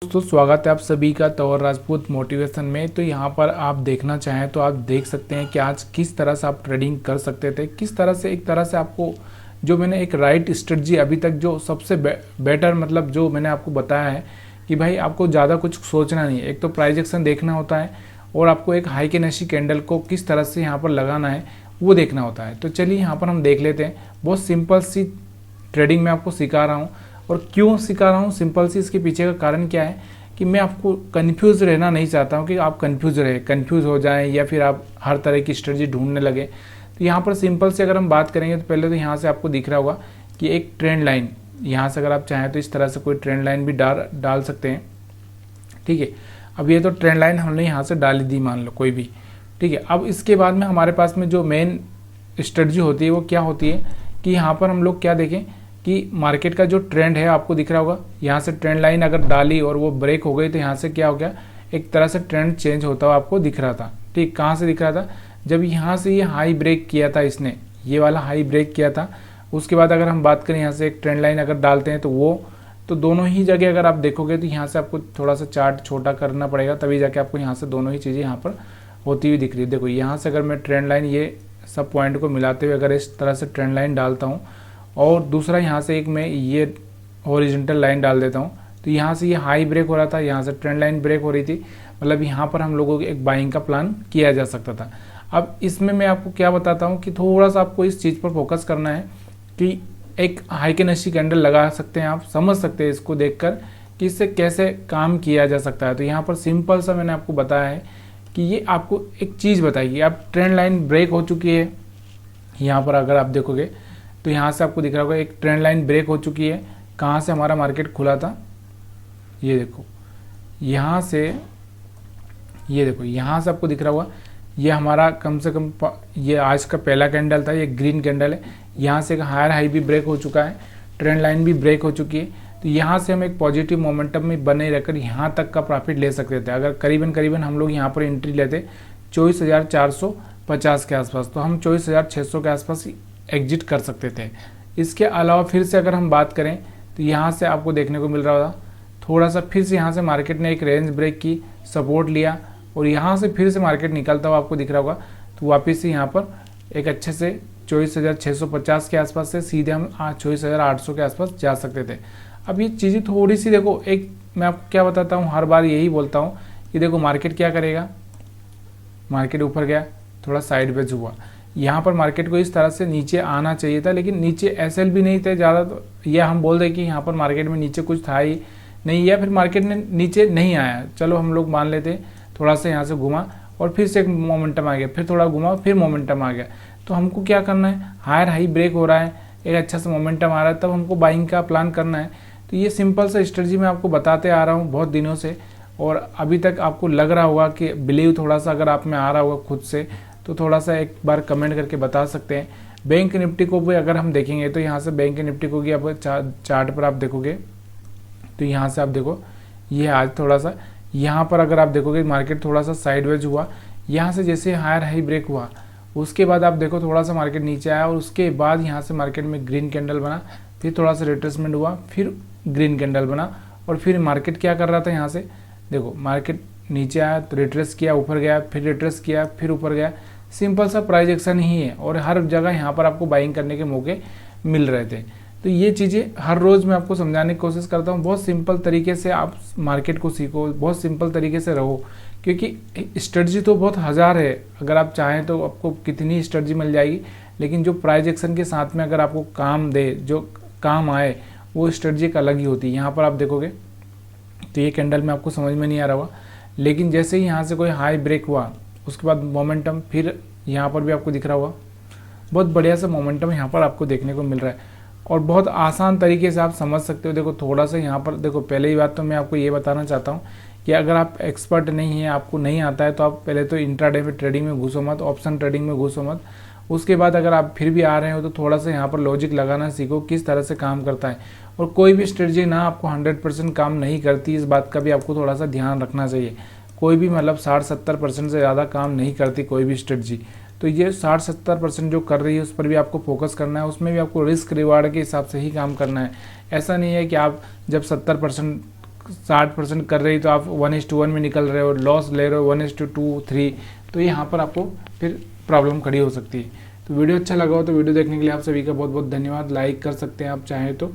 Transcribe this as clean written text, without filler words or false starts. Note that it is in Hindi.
दोस्तों स्वागत है आप सभी का तौर राजपूत मोटिवेशन में। तो यहाँ पर आप देखना चाहें तो आप देख सकते हैं कि आज किस तरह से आप ट्रेडिंग कर सकते थे, किस तरह से एक तरह से आपको जो मैंने एक राइट स्ट्रेटजी अभी तक जो सबसे बेटर मतलब जो मैंने आपको बताया है कि भाई आपको ज़्यादा कुछ सोचना नहीं है। एक तो प्राइस एक्शन देखना होता है और आपको एक हाई कैंडल कैंडल को किस तरह से यहाँ पर लगाना है वो देखना होता है। तो चलिए यहाँ पर हम देख लेते हैं। बहुत सिंपल सी ट्रेडिंग मैं आपको सिखा रहा हूँ। और क्यों सिखा रहा हूँ सिंपल सी, इसके पीछे का कारण क्या है कि मैं आपको कंफ्यूज रहना नहीं चाहता हूँ कि आप कंफ्यूज हो जाएं या फिर आप हर तरह की स्ट्रेटजी ढूंढने लगे। तो यहाँ पर सिंपल से अगर हम बात करेंगे तो पहले तो यहाँ से आपको दिख रहा होगा कि एक ट्रेंड लाइन, यहाँ से अगर आप चाहें तो इस तरह से कोई ट्रेंड लाइन भी डाल सकते हैं। ठीक है, अब ये तो ट्रेंड लाइन हमने यहाँ से डाली दी मान लो कोई भी। ठीक है, अब इसके बाद में हमारे पास में जो मेन स्ट्रेटजी होती है वो क्या होती है कि यहाँ पर हम लोग क्या देखें कि मार्केट का जो ट्रेंड है आपको दिख रहा होगा, यहाँ से ट्रेंड लाइन अगर डाली और वो ब्रेक हो गई तो यहाँ से क्या हो गया, एक तरह से ट्रेंड चेंज होता हुआ आपको दिख रहा था। ठीक, कहाँ से दिख रहा था, जब यहाँ से ये हाई ब्रेक किया था, इसने ये वाला हाई ब्रेक किया था। उसके बाद अगर हम बात करें यहाँ से एक ट्रेंड लाइन अगर डालते हैं तो दोनों ही जगह अगर आप देखोगे तो यहाँ से आपको थोड़ा सा चार्ट छोटा करना पड़ेगा, तभी जाके आपको यहाँ से दोनों ही चीज़ें यहाँ पर होती हुई दिख रही है। देखो यहाँ से अगर मैं ट्रेंड लाइन ये सब पॉइंट को मिलाते हुए अगर इस तरह से ट्रेंड लाइन डालता हूँ और दूसरा यहाँ से एक मैं ये हॉरिजॉन्टल लाइन डाल देता हूँ, तो यहाँ से ये हाई ब्रेक हो रहा था, यहाँ से ट्रेंड लाइन ब्रेक हो रही थी, मतलब यहाँ पर हम लोगों को एक बाइंग का प्लान किया जा सकता था। अब इसमें मैं आपको क्या बताता हूँ कि थोड़ा सा आपको इस चीज़ पर फोकस करना है कि एक हाई कैंडल कैंडल लगा सकते हैं, आप समझ सकते हैं इसको देखकर कि इससे कैसे काम किया जा सकता है। तो यहाँ पर सिंपल सा मैंने आपको बताया है कि ये आपको एक चीज़ बताइए, आप ट्रेंड लाइन ब्रेक हो चुकी है, यहाँ पर अगर आप देखोगे तो यहाँ से आपको दिख रहा होगा एक ट्रेंड लाइन ब्रेक हो चुकी है। कहाँ से हमारा मार्केट खुला था, ये देखो यहाँ से, ये देखो यहाँ से आपको दिख रहा होगा ये हमारा कम से कम ये आज का पहला कैंडल था, ये ग्रीन कैंडल है। यहाँ से एक हायर हाई भी ब्रेक हो चुका है, ट्रेंड लाइन भी ब्रेक हो चुकी है। तो यहाँ से हम एक पॉजिटिव मोमेंटम में बने रहकर यहाँ तक का प्रॉफिट ले सकते थे। अगर करीबन हम लोग यहाँ पर एंट्री लेते 24,450 के आसपास, तो हम 24,600 के आसपास एग्जिट कर सकते थे। इसके अलावा फिर से अगर हम बात करें तो यहाँ से आपको देखने को मिल रहा था थोड़ा सा फिर से यहाँ से मार्केट ने एक रेंज ब्रेक की, सपोर्ट लिया और यहाँ से फिर से मार्केट निकलता हुआ आपको दिख रहा होगा। तो वापस से यहाँ पर एक अच्छे से 24,650 के आसपास से सीधे हम 24,800 के आसपास जा सकते थे। अब ये चीज़ें थोड़ी सी देखो, एक मैं आपको क्या बताता हूँ, हर बार यही बोलता हूँ कि देखो मार्केट क्या करेगा, मार्केट ऊपर गया थोड़ा साइडवेज हुआ, यहाँ पर मार्केट को इस तरह से नीचे आना चाहिए था, लेकिन नीचे एसएल भी नहीं थे ज़्यादा। तो यह हम बोल दें कि यहाँ पर मार्केट में नीचे कुछ था ही नहीं, या फिर मार्केट ने नीचे नहीं आया, चलो हम लोग मान लेते थोड़ा सा यहाँ से घुमा और फिर से एक मोमेंटम आ गया, फिर थोड़ा घुमा फिर मोमेंटम आ गया। तो हमको क्या करना है, हायर हाई ब्रेक हो रहा है, एक अच्छा सा मोमेंटम आ रहा है, तब हमको बाइंग का प्लान करना है। तो ये सिंपल सा स्ट्रेटजी मैं आपको बताते आ रहा हूँ बहुत दिनों से, और अभी तक आपको लग रहा होगा कि बिलीव थोड़ा सा अगर आप में आ रहा होगा खुद से, तो थोड़ा सा एक बार कमेंट करके बता सकते हैं। बैंक निफ्टी को भी अगर हम देखेंगे तो यहाँ से बैंक निफ्टी को भी आप चार्ट पर आप देखोगे तो यहाँ से आप देखो ये आज थोड़ा सा यहाँ पर अगर आप देखोगे मार्केट थोड़ा सा साइडवेज हुआ, यहाँ से जैसे हायर हाई ब्रेक हुआ उसके बाद आप देखो थोड़ा सा मार्केट नीचे आया और उसके बाद यहाँ से मार्केट में ग्रीन कैंडल बना, फिर थोड़ा सा रिट्रेसमेंट हुआ, फिर ग्रीन कैंडल बना और फिर मार्केट क्या कर रहा था, यहाँ से देखो मार्केट नीचे आया तो रिट्रेस किया, ऊपर गया, फिर रिट्रेस किया, फिर ऊपर गया। सिंपल सा प्राइस एक्शन ही है और हर जगह यहाँ पर आपको बाइंग करने के मौके मिल रहे थे। तो ये चीज़ें हर रोज़ मैं आपको समझाने की कोशिश करता हूँ। बहुत सिंपल तरीके से आप मार्केट को सीखो, बहुत सिंपल तरीके से रहो, क्योंकि स्ट्रेटजी तो बहुत हज़ार है, अगर आप चाहें तो आपको कितनी स्ट्रेटजी मिल जाएगी, लेकिन जो प्राइस एक्शन के साथ में अगर आपको काम दे, जो काम आए, वो स्ट्रेटजी एक अलग ही होती है। यहाँ पर आप देखोगे तो ये कैंडल में आपको समझ में नहीं आ रहा होगा, लेकिन जैसे ही यहाँ से कोई हाई ब्रेक हुआ उसके बाद मोमेंटम फिर यहाँ पर भी आपको दिख रहा होगा, बहुत बढ़िया सा मोमेंटम यहाँ पर आपको देखने को मिल रहा है और बहुत आसान तरीके से आप समझ सकते हो। देखो थोड़ा सा यहाँ पर देखो, पहले ही बात तो मैं आपको ये बताना चाहता हूँ कि अगर आप एक्सपर्ट नहीं है, आपको नहीं आता है, तो आप पहले तो इंट्राडे में ट्रेडिंग में घुसो मत, ऑप्शन ट्रेडिंग में घुसो मत। उसके बाद अगर आप फिर भी आ रहे हो तो थोड़ा सा यहाँ पर लॉजिक लगाना सीखो, किस तरह से काम करता है। और कोई भी स्ट्रेटजी ना आपको 100% काम नहीं करती, इस बात का भी आपको थोड़ा सा ध्यान रखना चाहिए। कोई भी मतलब 60-70% से ज़्यादा काम नहीं करती कोई भी स्ट्रेटजी। तो ये 60-70% जो कर रही है उस पर भी आपको फोकस करना है, उसमें भी आपको रिस्क रिवार्ड के हिसाब से ही काम करना है। ऐसा नहीं है कि आप जब 70% 60% कर रही तो आप 1:1 में निकल रहे हो, लॉस ले रहे हो 1:2, 3, तो यहाँ पर आपको फिर प्रॉब्लम खड़ी हो सकती है। तो वीडियो अच्छा लगा हो तो वीडियो देखने के लिए आप सभी का बहुत बहुत धन्यवाद। लाइक कर सकते हैं आप चाहें तो।